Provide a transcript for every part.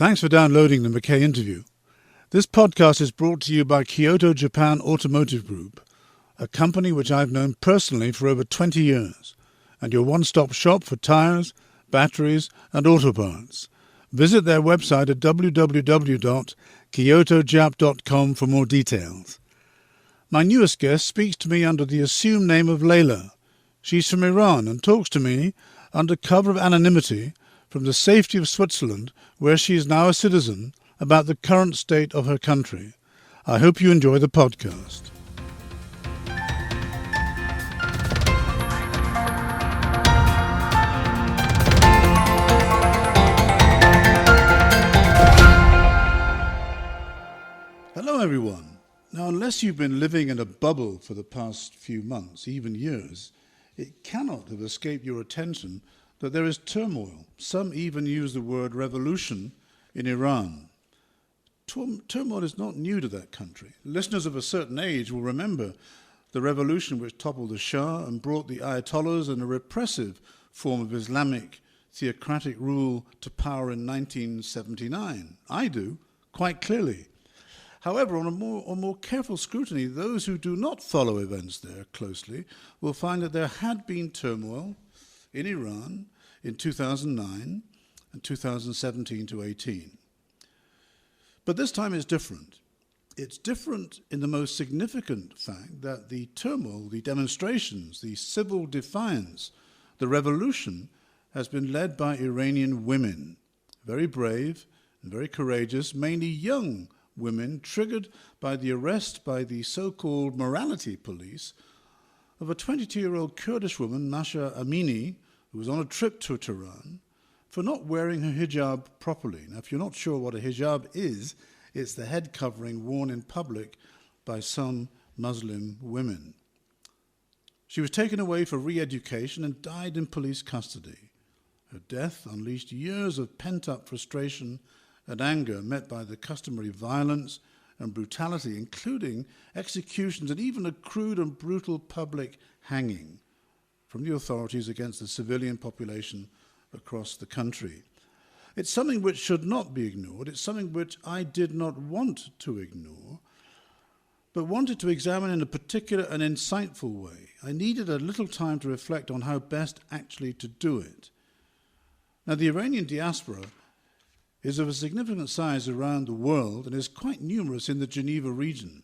Thanks for downloading the McKay interview. This podcast is brought to you by Kyoto Japan Automotive Group, a company which I've known personally for over 20 years, and your one-stop shop for tires, batteries, and auto parts. Visit their website at www.kyotojap.com for more details. My newest guest speaks to me under the assumed name of Leila. She's from Iran and talks to me under cover of anonymity from the safety of Switzerland, where she is now a citizen, about the current state of her country. I hope you enjoy the podcast. Hello, everyone. Now, unless you've been living in a bubble for the past few months, even years, it cannot have escaped your attention that there is turmoil. Some even use the word revolution in Iran. Turmoil is not new to that country. Listeners of a certain age will remember the revolution which toppled the Shah and brought the Ayatollahs and a repressive form of Islamic theocratic rule to power in 1979. I do, quite clearly. However, on more careful scrutiny, those who do not follow events there closely will find that there had been turmoil in Iran in 2009 and 2017 to 18. But this time is different. It's different in the most significant fact that the turmoil, the demonstrations, the civil defiance, the revolution has been led by Iranian women, very brave and very courageous, mainly young women triggered by the arrest by the so-called morality police of a 22-year-old Kurdish woman, Masha Amini, who was on a trip to Tehran, for not wearing her hijab properly. Now, if you're not sure what a hijab is, it's the head covering worn in public by some Muslim women. She was taken away for re-education and died in police custody. Her death unleashed years of pent-up frustration and anger met by the customary violence and brutality, including executions and even a crude and brutal public hanging from the authorities against the civilian population across the country. It's something which should not be ignored. It's something which I did not want to ignore, but wanted to examine in a particular and insightful way. I needed a little time to reflect on how best actually to do it. Now, the Iranian diaspora is of a significant size around the world and is quite numerous in the Geneva region.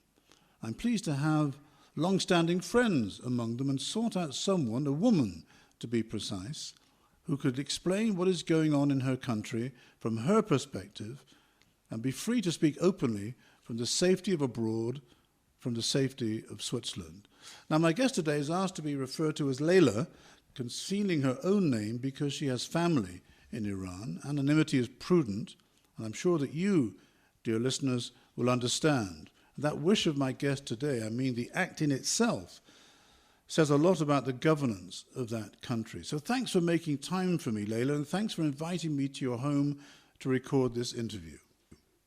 I'm pleased to have long-standing friends among them and sought out someone, a woman to be precise, who could explain what is going on in her country from her perspective and be free to speak openly from the safety of abroad, from the safety of Switzerland. Now, my guest today is asked to be referred to as Leila, concealing her own name because she has family in Iran. Anonymity is prudent, and I'm sure that you, dear listeners, will understand. That wish of my guest today, I mean the act in itself, says a lot about the governance of that country. So thanks for making time for me, Leila, and thanks for inviting me to your home to record this interview.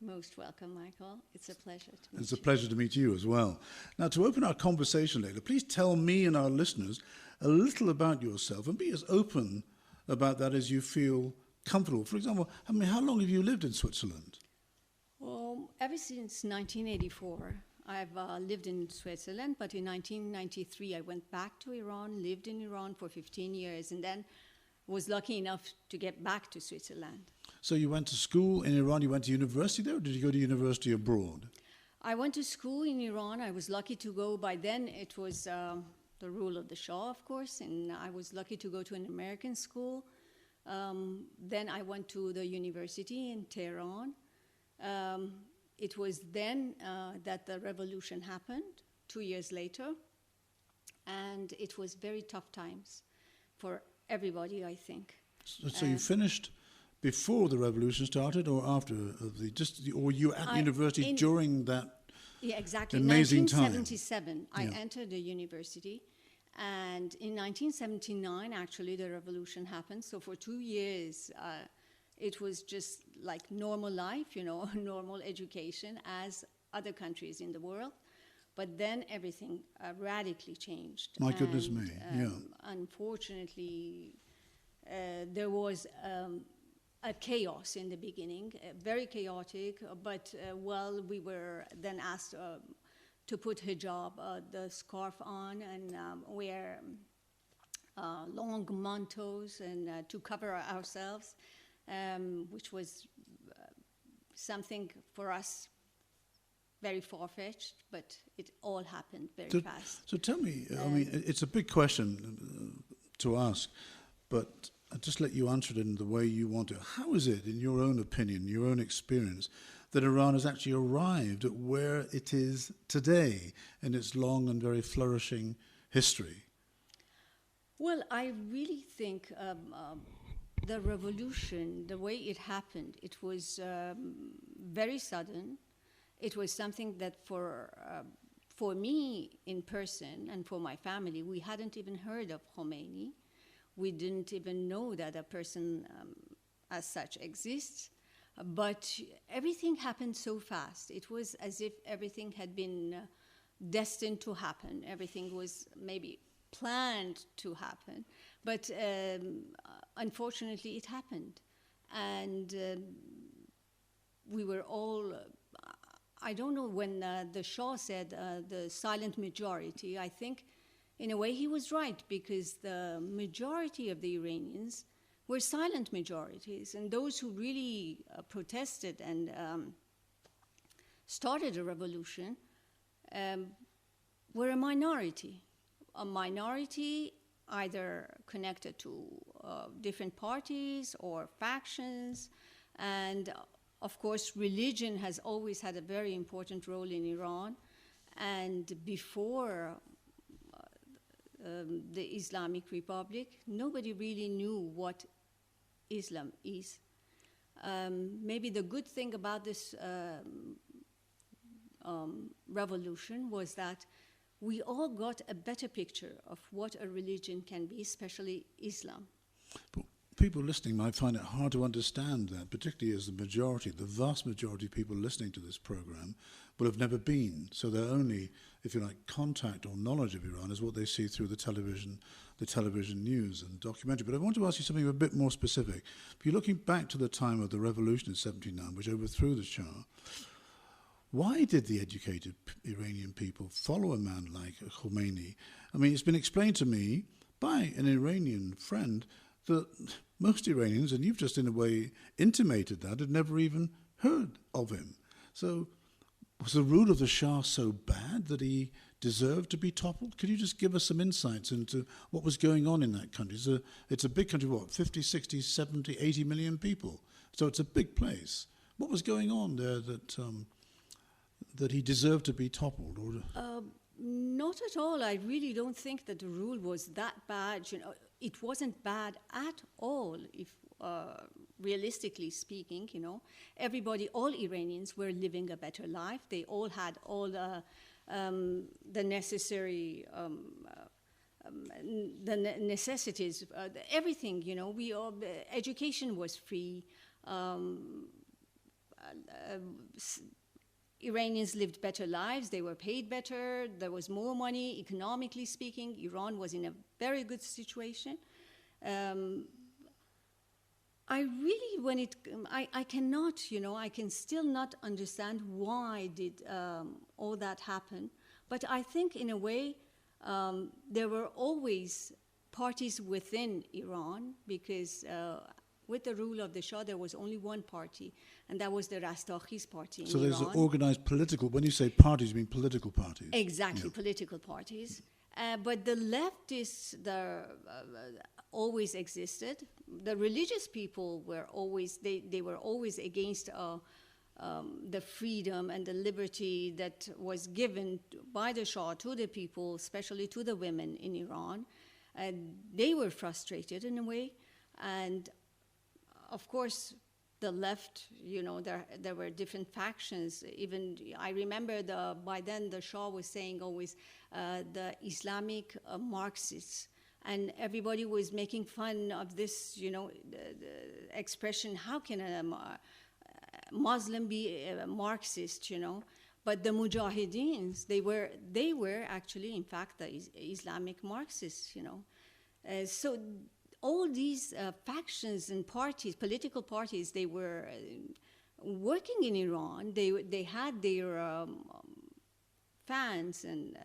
Most welcome, Michael. It's a pleasure to meet you. It's a pleasure to meet you as well. Now, to open our conversation, Leila, please tell me and our listeners a little about yourself and be as open about that as you feel comfortable. For example, how long have you lived in Switzerland? Well, ever since 1984, I've lived in Switzerland, but in 1993 I went back to Iran, lived in Iran for 15 years, and then was lucky enough to get back to Switzerland. So you went to school in Iran, you went to university there, or did you go to university abroad? I went to school in Iran. I was lucky to go. By then it was the rule of the Shah, of course, and I was lucky to go to an American school. Then I went to the university in Tehran. It was then that the revolution happened, 2 years later, and it was very tough times for everybody, I think. So you finished before the revolution started, or after or you at university during that? Yeah, exactly. Amazing time. In 1977, I Yeah. entered the university, and in 1979, actually, the revolution happened. So for 2 years, it was just like normal life, normal education as other countries in the world. But then everything radically changed. My goodness me, yeah. Unfortunately, there was a chaos in the beginning, very chaotic, but well, we were then asked to put hijab, the scarf on, and wear long mantos and to cover ourselves, which was something for us very far-fetched, but it all happened very fast. So tell me, I mean, it's a big question to ask, but I'll just let you answer it in the way you want to. How is it, in your own opinion, your own experience, that Iran has actually arrived at where it is today in its long and very flourishing history? Well, I really think the revolution, the way it happened, it was very sudden. It was something that for me in person and for my family, we hadn't even heard of Khomeini. We didn't even know that a person as such exists. But everything happened so fast. It was as if everything had been destined to happen. Everything was maybe planned to happen. But unfortunately, it happened. And we were all... I don't know when the Shah said the silent majority. I think, in a way, he was right, because the majority of the Iranians were silent majorities, and those who really protested and started a revolution were a minority either connected to different parties or factions, and of course, religion has always had a very important role in Iran. And before the Islamic Republic, nobody really knew what Islam is. Maybe the good thing about this revolution was that we all got a better picture of what a religion can be, especially Islam. But people listening might find it hard to understand that, particularly as the vast majority of people listening to this program will have never been. So their only, if you like, contact or knowledge of Iran is what they see through the television news and documentary. But I want to ask you something a bit more specific. If you're looking back to the time of the revolution in 79, which overthrew the Shah, why did the educated Iranian people follow a man like Khomeini? I mean, it's been explained to me by an Iranian friend that most Iranians, and you've just in a way intimated that, had never even heard of him. So was the rule of the Shah so bad that he deserved to be toppled? Could you just give us some insights into what was going on in that country? It's a big country, what, 50, 60, 70, 80 million people? So it's a big place. What was going on there that he deserved to be toppled? Not at all. I really don't think that the rule was that bad. You know, it wasn't bad at all, if realistically speaking. You know, all Iranians were living a better life. They all had all the necessary, the necessities, everything. You know, education was free. Iranians lived better lives, they were paid better, there was more money, economically speaking. Iran was in a very good situation. I cannot, you know, I can still not understand why did all that happen. But I think in a way, there were always parties within Iran, because with the rule of the Shah, there was only one party, and that was the Rastakhi's party in Iran. So there's an organized political, when you say parties, you mean political parties? Exactly, yeah. Political parties. But the leftists always existed. The religious people were always, they were always against the freedom and the liberty that was given by the Shah to the people, especially to the women in Iran. And they were frustrated in a way. And of course, the left, you know, there were different factions. Even I remember by then the Shah was saying always the Islamic Marxists, and everybody was making fun of this, you know, the expression. How can a Muslim be a Marxist, you know? But the Mujahideens, they were actually, in fact, the Islamic Marxists, you know. So all these factions and parties, political parties, they were working in Iran. They had their fans and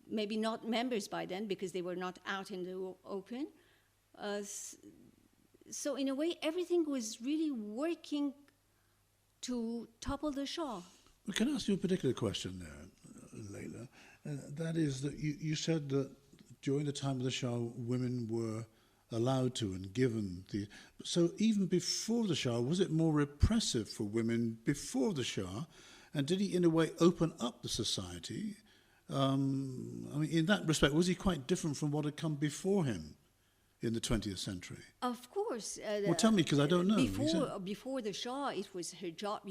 maybe not members by then because they were not out in the open. So in a way, everything was really working to topple the Shah. Well, can I ask you a particular question there, Leila? That is that you said that during the time of the Shah, women were allowed to and given the... So even before the Shah, was it more repressive for women before the Shah? And did he, in a way, open up the society? I mean, in that respect, was he quite different from what had come before him in the 20th century? Of course. Well, tell me, because I don't know. Before the Shah, it was hijab,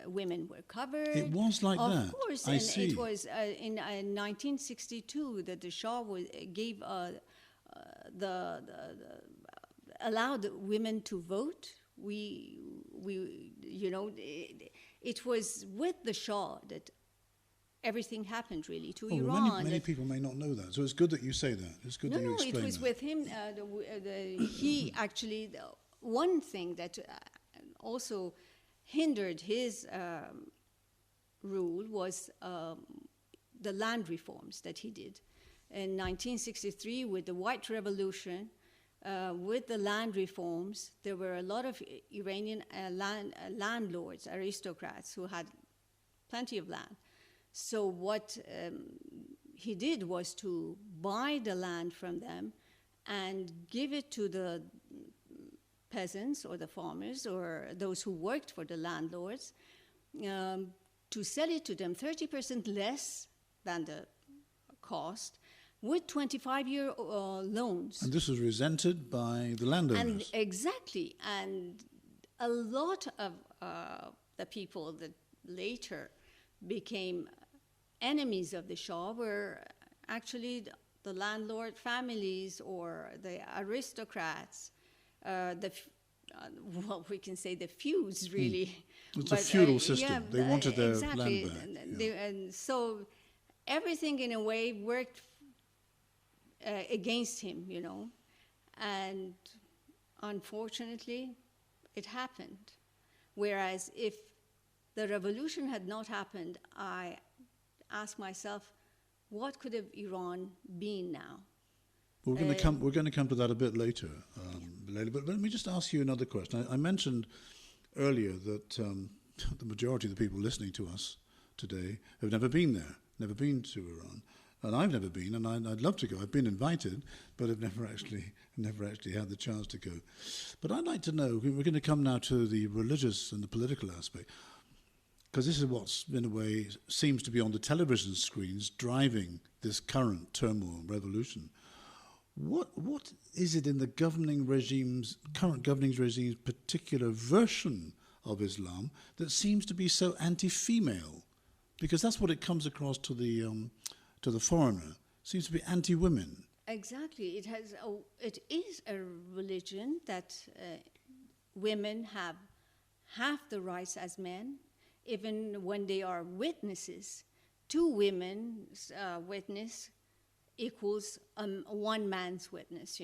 women were covered. It was like that? Of course. I see. It was in 1962 that the Shah gave allowed women to vote. It was with the Shah that everything happened really to Iran. Many people may not know that, so it's good that you say that. It's good that you explain that. No, it was with him. He actually, one thing that also hindered his rule was the land reforms that he did. In 1963, with the White Revolution, with the land reforms, there were a lot of Iranian landlords, aristocrats, who had plenty of land. So what he did was to buy the land from them and give it to the peasants or the farmers or those who worked for the landlords to sell it to them 30% less than the cost with 25-year loans. And this was resented by the landowners. Exactly. And a lot of the people that later became enemies of the Shah were actually the landlord families or the aristocrats, we can say the feuds, really. It's a feudal system. They wanted their land back. And so everything, in a way, worked against him, and unfortunately, it happened. Whereas if the revolution had not happened, I ask myself, what could have Iran been now? We're going to come to that a bit later, Leila. But let me just ask you another question. I mentioned earlier that the majority of the people listening to us today have never been there, never been to Iran, and I've never been, and I'd love to go. I've been invited, but I've never actually had the chance to go. But I'd like to know. We're going to come now to the religious and the political aspect, because this is what's, in a way, seems to be on the television screens driving this current turmoil, revolution. What is it in the current governing regime's particular version of Islam that seems to be so anti-female? Because that's what it comes across to the foreigner. It seems to be anti-women. Exactly. It is a religion that women have half the rights as men, even when they are witnesses. Two women's witness equals one man's witness.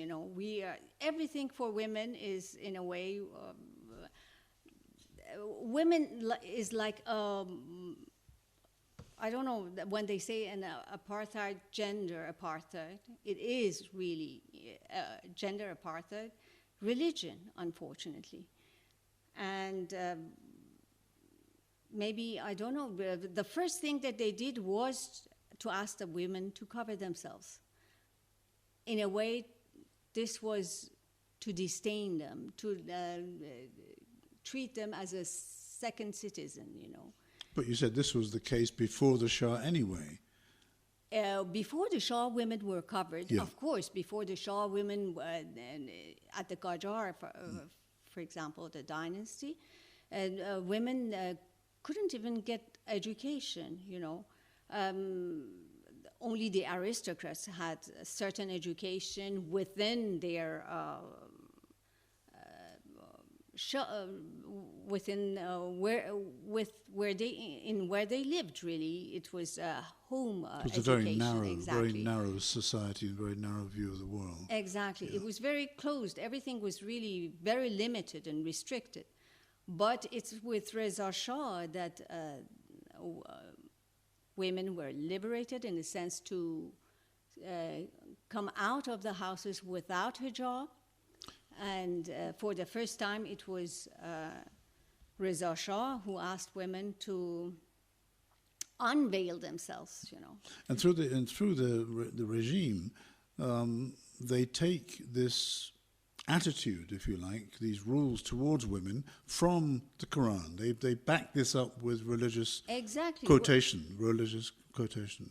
Everything for women is, in a way, women is like I don't know, when they say an apartheid, gender apartheid, it is really gender apartheid religion, unfortunately. And maybe, I don't know, the first thing that they did was to ask the women to cover themselves. In a way, this was to disdain them, to treat them as a second citizen, But you said this was the case before the Shah anyway. Before the Shah, women were covered. Yeah. Of course, before the Shah, women at the Qajar, for example, the dynasty, women couldn't even get education, only the aristocrats had a certain education within their within where they lived. Really, it was home it was education. a very narrow society, a very narrow view of the world. Exactly, it was very closed. Everything was really very limited and restricted. But it's with Reza Shah that women were liberated in the sense to come out of the houses without hijab. And for the first time, it was Reza Shah who asked women to unveil themselves, you know. And through the regime, they take this attitude, if you like, these rules towards women from the Quran. They back this up with religious quotation.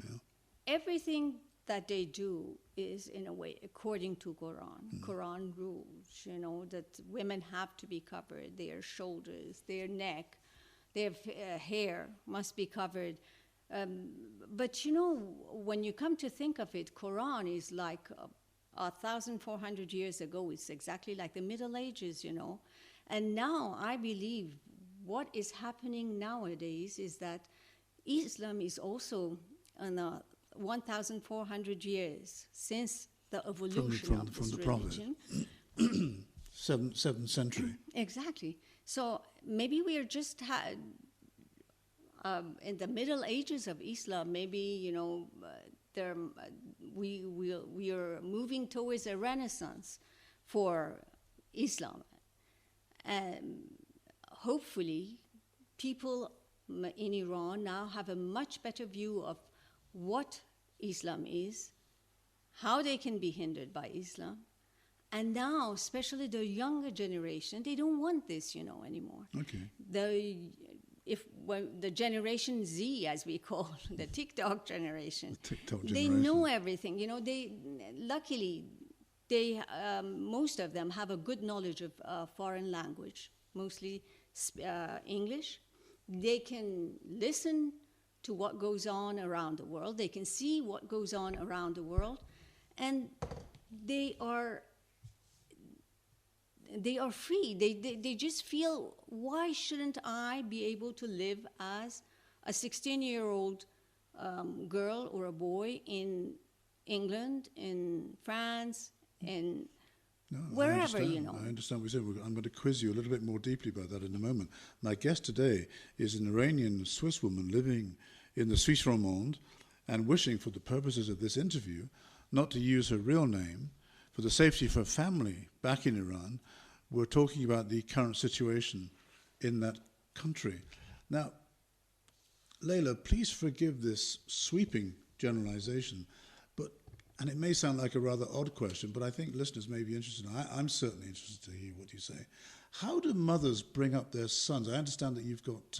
Yeah. Everything that they do is, in a way, according to Quran. Quran rules, you know, that women have to be covered, their shoulders, their neck, their hair must be covered. But, you know, when you come to think of it, Quran is like 1,400 years ago. It's exactly like the Middle Ages, you know. And now I believe what is happening nowadays is that Islam is also on a 1,400 years since the evolution of this religion. Prophet. 7th century. Exactly. So maybe we are just in the Middle Ages of Islam. Maybe, you know, we are moving towards a renaissance for Islam. And hopefully people in Iran now have a much better view of what Islam is, how they can be hindered by Islam. And now, especially the younger generation, they don't want this, you know, anymore. Okay. The Generation Z, as we call the TikTok generation, they know everything. You know, luckily, most of them have a good knowledge of foreign language, mostly English. They can listen to what goes on around the world. They can see what goes on around the world, and they are free. They just feel, why shouldn't I be able to live as a 16-year-old girl or a boy in England, in France, in wherever, you know. I understand what you said. I'm going to quiz you a little bit more deeply about that in a moment. My guest today is an Iranian-Swiss woman living in the Suisse romande and wishing, for the purposes of this interview, not to use her real name for the safety of her family back in Iran. We're talking about the current situation in that country. Now, Leila, please forgive this sweeping generalization, and it may sound like a rather odd question, but I think listeners may be interested. I'm certainly interested to hear what you say. How do mothers bring up their sons? I understand that you've got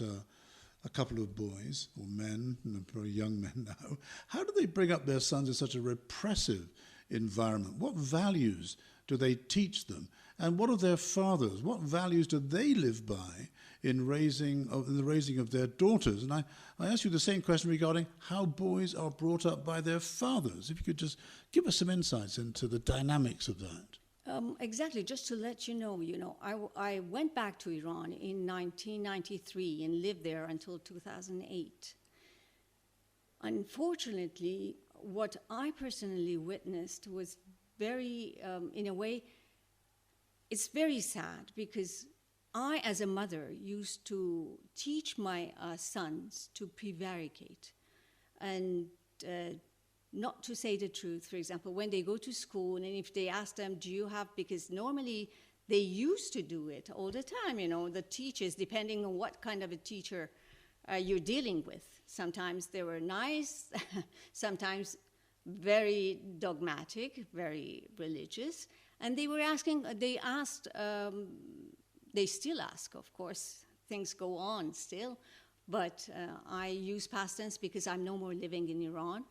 a couple of boys, or men, probably young men now. How do they bring up their sons in such a repressive environment? What values do they teach them? And what of their fathers? What values do they live by in the raising of their daughters? And I ask you the same question regarding how boys are brought up by their fathers. If you could just give us some insights into the dynamics of that. Exactly. Just to let you know, I went back to Iran in 1993 and lived there until 2008. Unfortunately, what I personally witnessed was very, in a way, it's very sad, because I, as a mother, used to teach my sons to prevaricate and not to say the truth. For example, when they go to school, and if they ask them, do you have, because normally they used to do it all the time, the teachers, depending on what kind of a teacher you're dealing with. Sometimes they were nice, sometimes very dogmatic, very religious. And they still ask, of course, things go on still, but I use past tense because I'm no more living in Iran.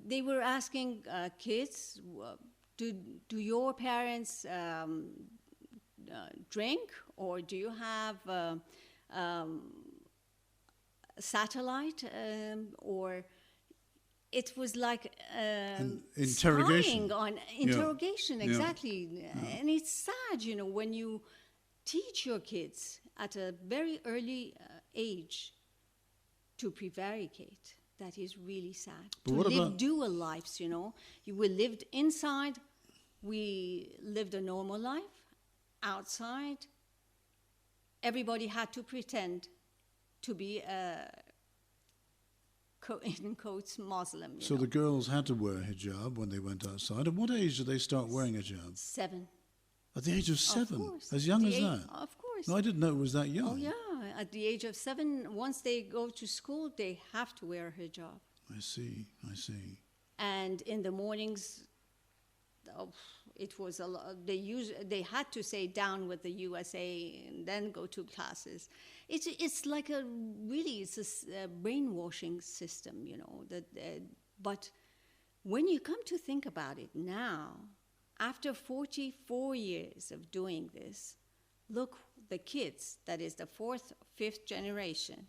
They were asking kids, do your parents drink, or do you have satellite, or it was like interrogation. Interrogation, exactly. And it's sad, when you teach your kids at a very early age to prevaricate. That is really sad. But to what live about dual lives, you know. We lived inside, we lived a normal life. Outside, everybody had to pretend to be a, in quotes, Muslim. so know. the girls had to wear a hijab when they went outside. At what age did they start wearing a hijab? 7. At the age of 7? Of course. As young The as age- that? Of course. No, I didn't know it was that young. Oh, yeah. At the age of 7, once they go to school, they have to wear a hijab. I see. And in the mornings, oh, it was a lot. They had to say down with the USA and then go to classes. It's like it's a brainwashing system, you know. But when you come to think about it now, after 44 years of doing this, look, the kids, that is the 4th, 5th generation,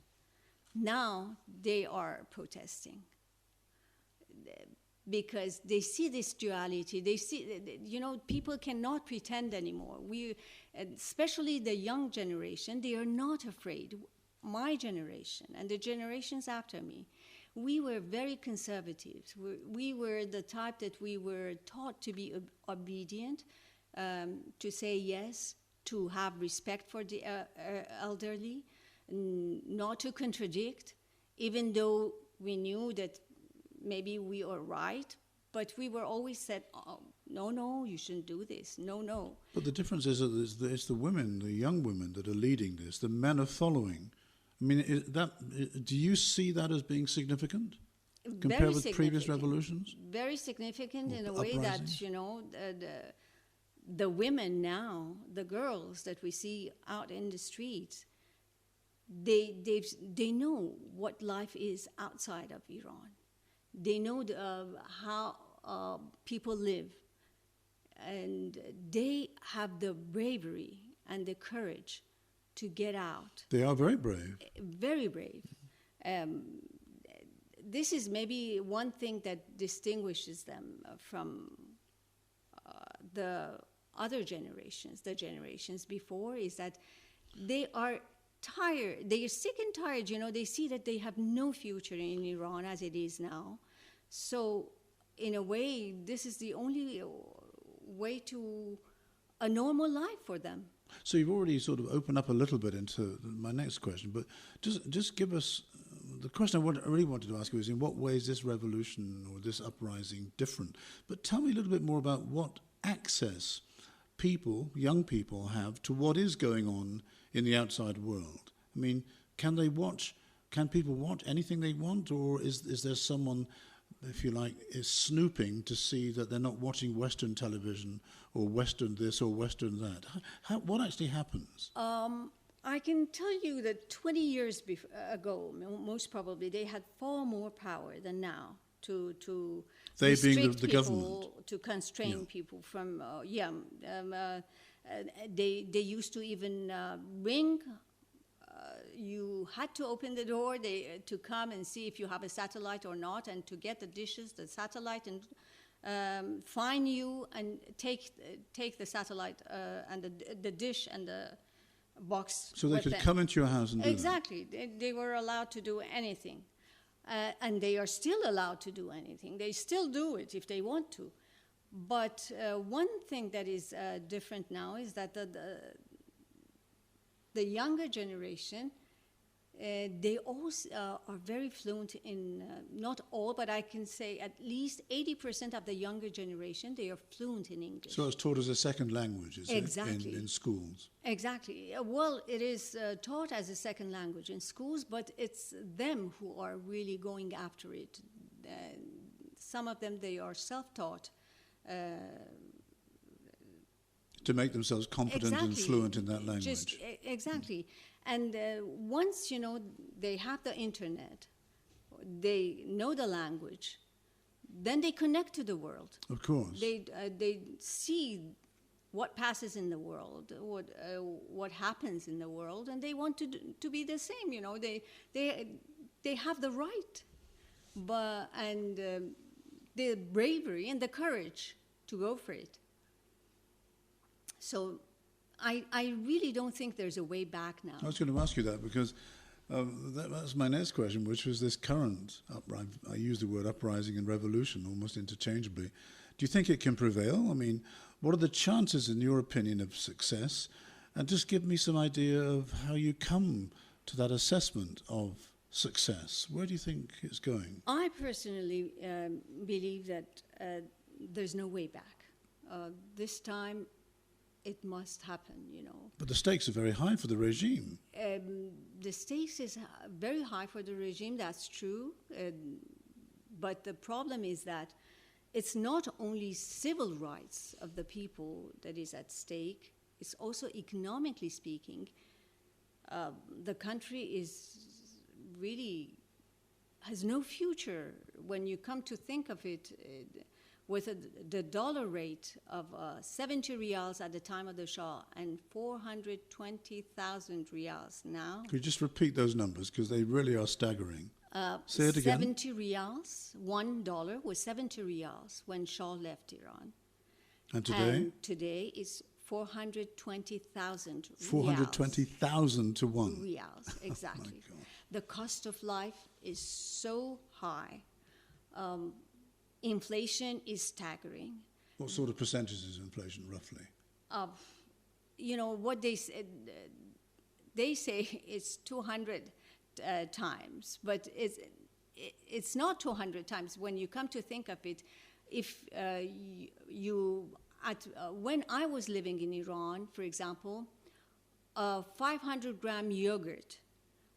now they are protesting because they see this duality. They see, you know, people cannot pretend anymore. Especially the young generation, they are not afraid. My generation and the generations after me, we were very conservative. We were the type that we were taught to be obedient, to say yes, to have respect for the elderly, not to contradict, even though we knew that maybe we are right, but we were always said, oh, no, you shouldn't do this, no. But the difference is that it's the women, the young women, that are leading this. The men are following. I mean, do you see that as being significant compared with previous revolutions? Very significant in a way Uprisings? that, you know, the women now, the girls that we see out in the streets, they know what life is outside of Iran. They know how people live, and they have the bravery and the courage to get out. They are very brave. Very brave. This is maybe one thing that distinguishes them from the other generations, the generations before, is that they are tired. They are sick and tired. You know, they see that they have no future in Iran as it is now. So, in a way, this is the only way to a normal life for them. So you've already sort of opened up a little bit into my next question, but just give us the question I really wanted to ask you is, in what way is this revolution or this uprising different? But tell me a little bit more about what access young people have to what is going on in the outside world. I mean, can people watch anything they want, or is there someone, if you like, is snooping to see that they're not watching Western television or Western this or Western that? What actually happens? I can tell you that 20 years ago, most probably, they had far more power than now to They being restrict the people, government. to constrain people from, they used to even ring. You had to open the door to come and see if you have a satellite or not, and to get the dishes, the satellite, and find you and take the satellite and the dish and the box. So they could come into your house and do exactly. They were allowed to do anything, and they are still allowed to do anything. They still do it if they want to. But one thing that is different now is that the younger generation, they all are very fluent in, not all, but I can say at least 80% of the younger generation, they are fluent in English. So it's taught as a second language, is exactly. it, in schools? Exactly. Well, it is taught as a second language in schools, but it's them who are really going after it. Some of them, they are self-taught. To make themselves competent and fluent in that language. Exactly. And once, you know, they have the internet, they know the language, then they connect to the world. Of course. They see what passes in the world, what happens in the world, and they want to be the same. You know, they have the right, and the bravery and the courage to go for it. So I really don't think there's a way back now. I was going to ask you that because that's my next question, which was this current uprising. I use the word uprising and revolution almost interchangeably. Do you think it can prevail? I mean, what are the chances, in your opinion, of success? And just give me some idea of how you come to that assessment of success. Where do you think it's going? I personally believe that there's no way back. This time, it must happen, you know. But the stakes are very high for the regime. The stakes is very high for the regime, that's true. But the problem is that it's not only civil rights of the people that is at stake, it's also economically speaking. The country is really has no future when you come to think of it. With the dollar rate of 70 riyals at the time of the Shah and 420,000 riyals now. Could you just repeat those numbers because they really are staggering? Say it again. 70 riyals, $1 was 70 riyals when Shah left Iran. And today? And today is 420,000 riyals. 420,000 to one. Riyals, exactly. Oh my God. The cost of life is so high. Inflation is staggering. What sort of percentage is inflation, roughly? You know, what they say it's 200 times, but it's not 200 times. When you come to think of it, if when I was living in Iran, for example, a 500-gram yogurt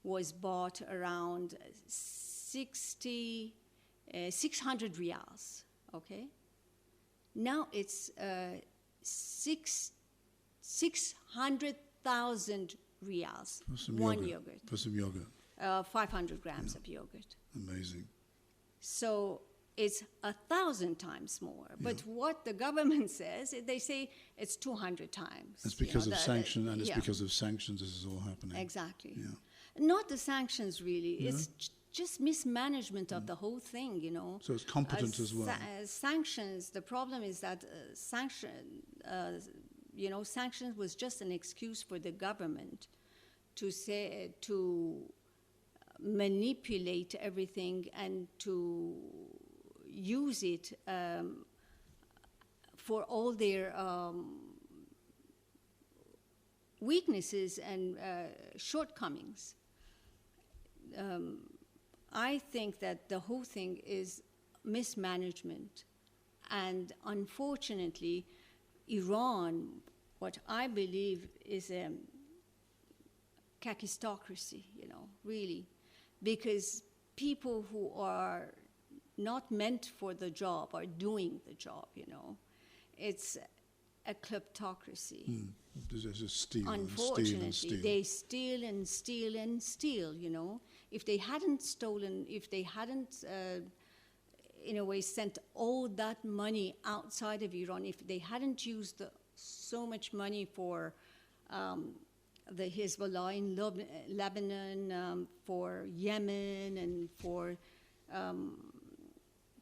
was bought around 600 riyals, okay? Now it's 600,000 riyals, one yogurt. For some yogurt. 500 grams of yogurt. Amazing. So it's 1,000 times more. But what the government says, they say it's 200 times. It's because of sanctions, and it's because of sanctions this is all happening. Exactly. Yeah. Not the sanctions, really. Yeah. It's just mismanagement of the whole thing, you know. So it's competence as well. Sanctions, the problem is that sanctions was just an excuse for the government to manipulate everything and to use it for all their weaknesses and shortcomings. I think that the whole thing is mismanagement. And unfortunately, Iran, what I believe is a kakistocracy, you know, really. Because people who are not meant for the job are doing the job, you know. It's a kleptocracy. There's just steal Unfortunately, and steal and steal. they steal and steal and steal, you know. If they hadn't stolen, if they hadn't, in a way, sent all that money outside of Iran, if they hadn't used so much money for the Hezbollah in Lebanon, for Yemen, and for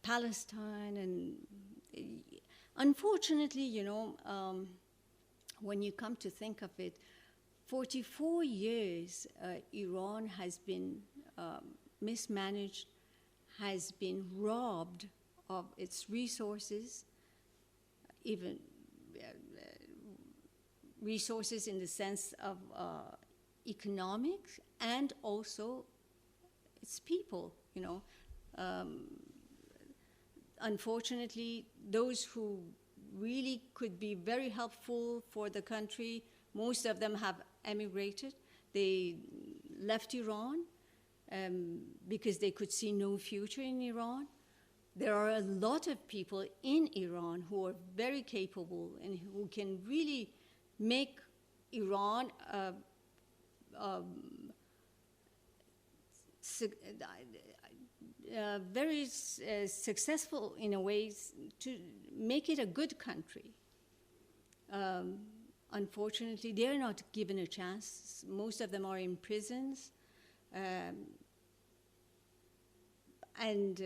Palestine, and unfortunately, you know, when you come to think of it, 44 years Iran has been mismanaged, has been robbed of its resources, even resources in the sense of economics, and also its people, you know. Unfortunately, those who really could be very helpful for the country, most of them have emigrated. They left Iran because they could see no future in Iran. There are a lot of people in Iran who are very capable and who can really make Iran very successful in a way to make it a good country. Unfortunately, they're not given a chance. Most of them are in prisons, and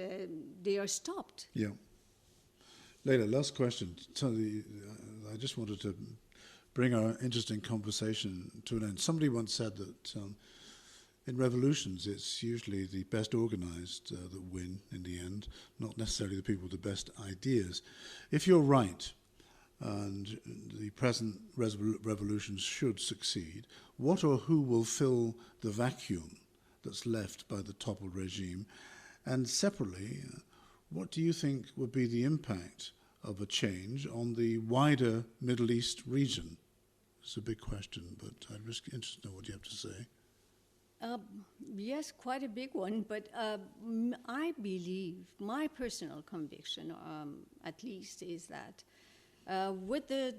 they are stopped. Yeah. Leila, last question. I just wanted to bring our interesting conversation to an end. Somebody once said that in revolutions, it's usually the best organized that win in the end, not necessarily the people with the best ideas. If you're right, and the present revolutions should succeed, what or who will fill the vacuum that's left by the toppled regime? And separately, what do you think would be the impact of a change on the wider Middle East region? It's a big question, but I'm just interested to know what you have to say. Yes, quite a big one, but I believe, my personal conviction, at least, is that with the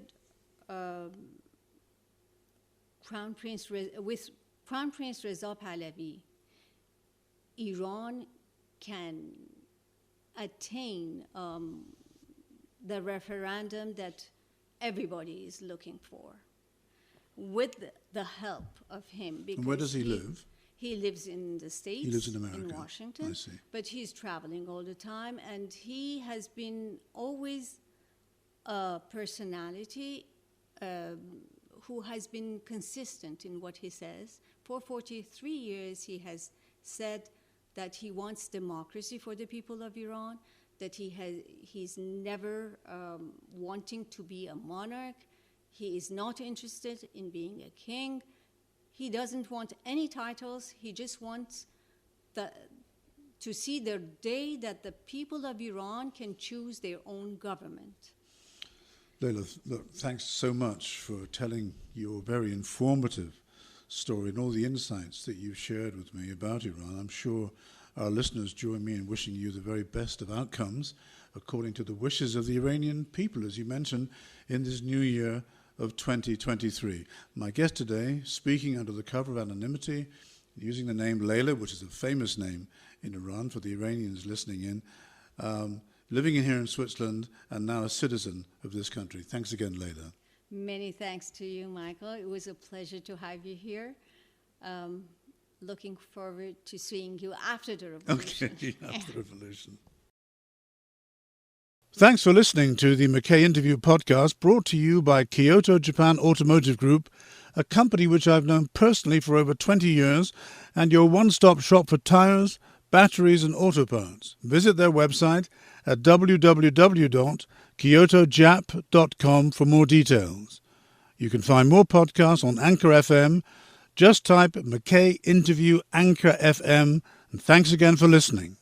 Crown Prince Reza Pahlavi, Iran can attain the referendum that everybody is looking for, with the help of him. And where does he live? He lives in the States. He lives in America. In Washington. I see. But he's traveling all the time, and he has been always a personality who has been consistent in what he says. For 43 years, he has said that he wants democracy for the people of Iran, that he's never wanting to be a monarch. He is not interested in being a king. He doesn't want any titles. He just wants to see the day that the people of Iran can choose their own government. Leila, look, thanks so much for telling your very informative story and all the insights that you've shared with me about Iran. I'm sure our listeners join me in wishing you the very best of outcomes according to the wishes of the Iranian people, as you mentioned, in this new year of 2023. My guest today, speaking under the cover of anonymity, using the name Leila, which is a famous name in Iran for the Iranians listening in, living here in Switzerland and now a citizen of this country. Thanks again, Leila. Many thanks to you, Michael. It was a pleasure to have you here. Looking forward to seeing you after the revolution. Okay, after the revolution. Thanks for listening to the McKay Interview podcast, brought to you by Kyoto Japan Automotive Group, a company which I've known personally for over 20 years, and your one-stop shop for tires, batteries and auto parts. Visit their website at www.kyotojap.com for more details. You can find more podcasts on Anchor FM. Just type McKay Interview Anchor FM, and thanks again for listening.